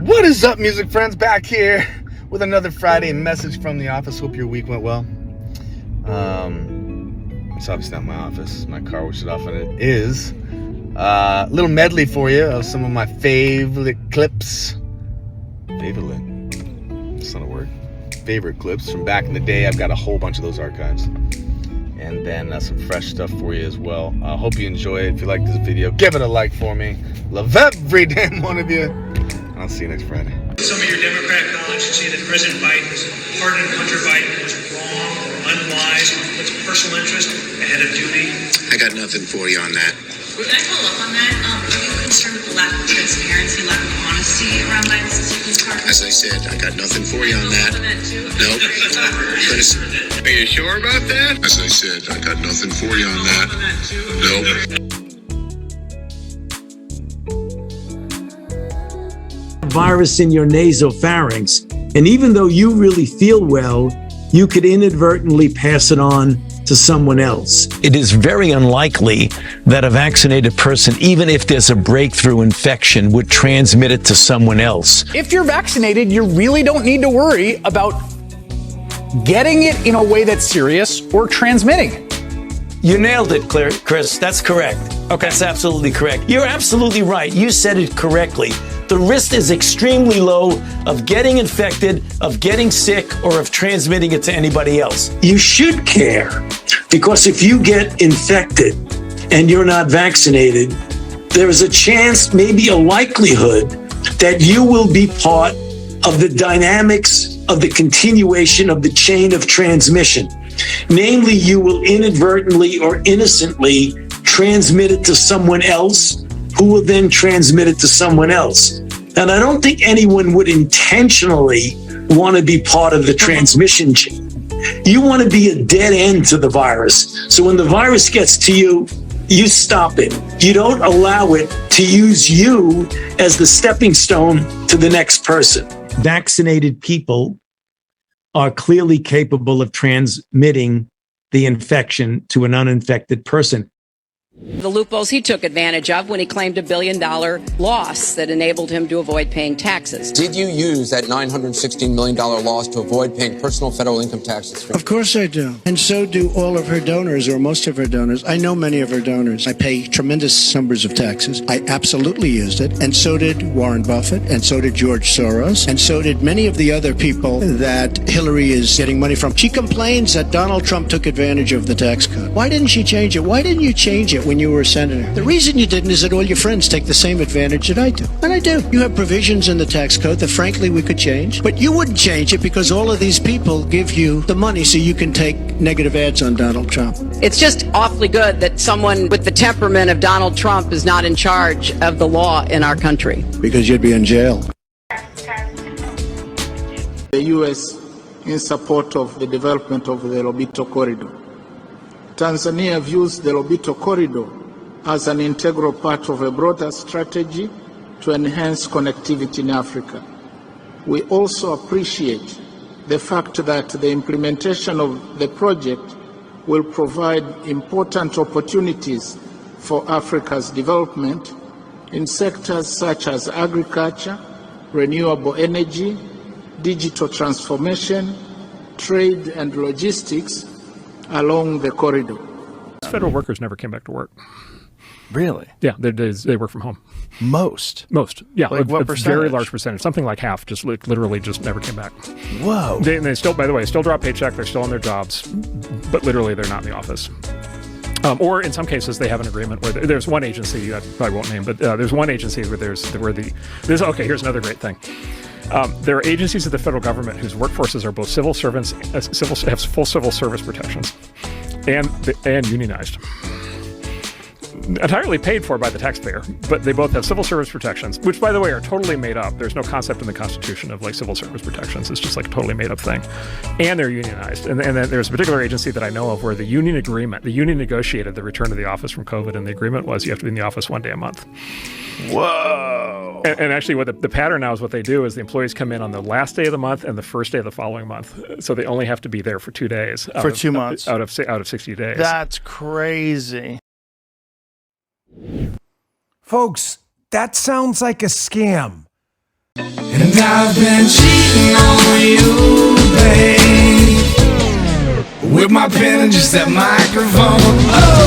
What is up, music friends? Back here with another Friday message from the office. Hope your week went well. It's obviously not my office. My car was shut off, and it is a little medley for you of some of my favorite clips. Favorite? That's not a word. Favorite clips from back in the day. I've got a whole bunch of those archives. And then some fresh stuff for you as well. Hope you enjoy it. If you like this video, give it a like for me. Love every damn one of you. I'll see you next Friday. Some of your Democrat colleagues say that President Biden was pardoned Hunter Biden was wrong or unwise, puts personal interest ahead of duty. I got nothing for you on that. Can I follow up on that? Are you concerned with the lack of transparency, lack of honesty around Biden's assistance card? As I said, I got nothing for you on that. Nope. Are you sure about that? As I said, I got nothing for you on that. Nope. Virus in your nasopharynx, and even though you really feel well, you could inadvertently pass it on to someone else. It is very unlikely that a vaccinated person, even if there's a breakthrough infection, would transmit it to someone else. If you're vaccinated, you really don't need to worry about getting it in a way that's serious or transmitting it. You nailed it, Chris. That's correct. Okay. That's absolutely correct. You're absolutely right. You said it correctly. The risk is extremely low of getting infected, of getting sick, or of transmitting it to anybody else. You should care, because if you get infected and you're not vaccinated, there is a chance, maybe a likelihood, that you will be part of the dynamics of the continuation of the chain of transmission. Namely, you will inadvertently or innocently transmit it to someone else, who will then transmit it to someone else. And I don't think anyone would intentionally want to be part of the transmission chain. You want to be a dead end to the virus. So when the virus gets to you, you stop it. You don't allow it to use you as the stepping stone to the next person. Vaccinated people are clearly capable of transmitting the infection to an uninfected person. The loopholes he took advantage of when he claimed $1 billion loss that enabled him to avoid paying taxes. Did you use that $916 million loss to avoid paying personal federal income taxes? Of course I do. And so do all of her donors, or most of her donors. I know many of her donors. I pay tremendous numbers of taxes. I absolutely used it. And so did Warren Buffett. And so did George Soros. And so did many of the other people that Hillary is getting money from. She complains that Donald Trump took advantage of the tax code. Why didn't she change it? Why didn't you change it when you were a senator? The reason you didn't is that all your friends take the same advantage that I do. And I do. You have provisions in the tax code that frankly we could change, but you wouldn't change it because all of these people give you the money so you can take negative ads on Donald Trump. It's just awfully good that someone with the temperament of Donald Trump is not in charge of the law in our country. Because you'd be in jail. The U.S. in support of the development of the Lobito Corridor. Tanzania views the Lobito Corridor as an integral part of a broader strategy to enhance connectivity in Africa. We also appreciate the fact that the implementation of the project will provide important opportunities for Africa's development in sectors such as agriculture, renewable energy, digital transformation, trade and logistics along the corridor. Federal workers never came back to work. Really? Yeah, they work from home. Most? Yeah, like what percentage? Very large percentage, something like half, just literally just never came back. Whoa. They still, by the way, still draw a paycheck, they're still on their jobs, but literally they're not in the office. Or in some cases, they have an agreement where there's one agency, I probably won't name, but there's one agency where okay, here's another great thing. There are agencies of the federal government whose workforces are both civil servants, have full civil service protections, and unionized. Entirely paid for by the taxpayer, but they both have civil service protections, which, by the way, are totally made up. There's no concept in the Constitution of like civil service protections. It's just like a totally made up thing. And they're unionized. And then there's a particular agency that I know of where the union negotiated the return to the office from COVID, and the agreement was you have to be in the office 1 day a month. Whoa. And actually what the pattern now is what they do is the employees come in on the last day of the month and the first day of the following month. So they only have to be there for 2 days. For 2 months. Out of 60 days. That's crazy. Folks, that sounds like a scam. And And I've been cheating on you, babe, with my pen and just that microphone. Oh.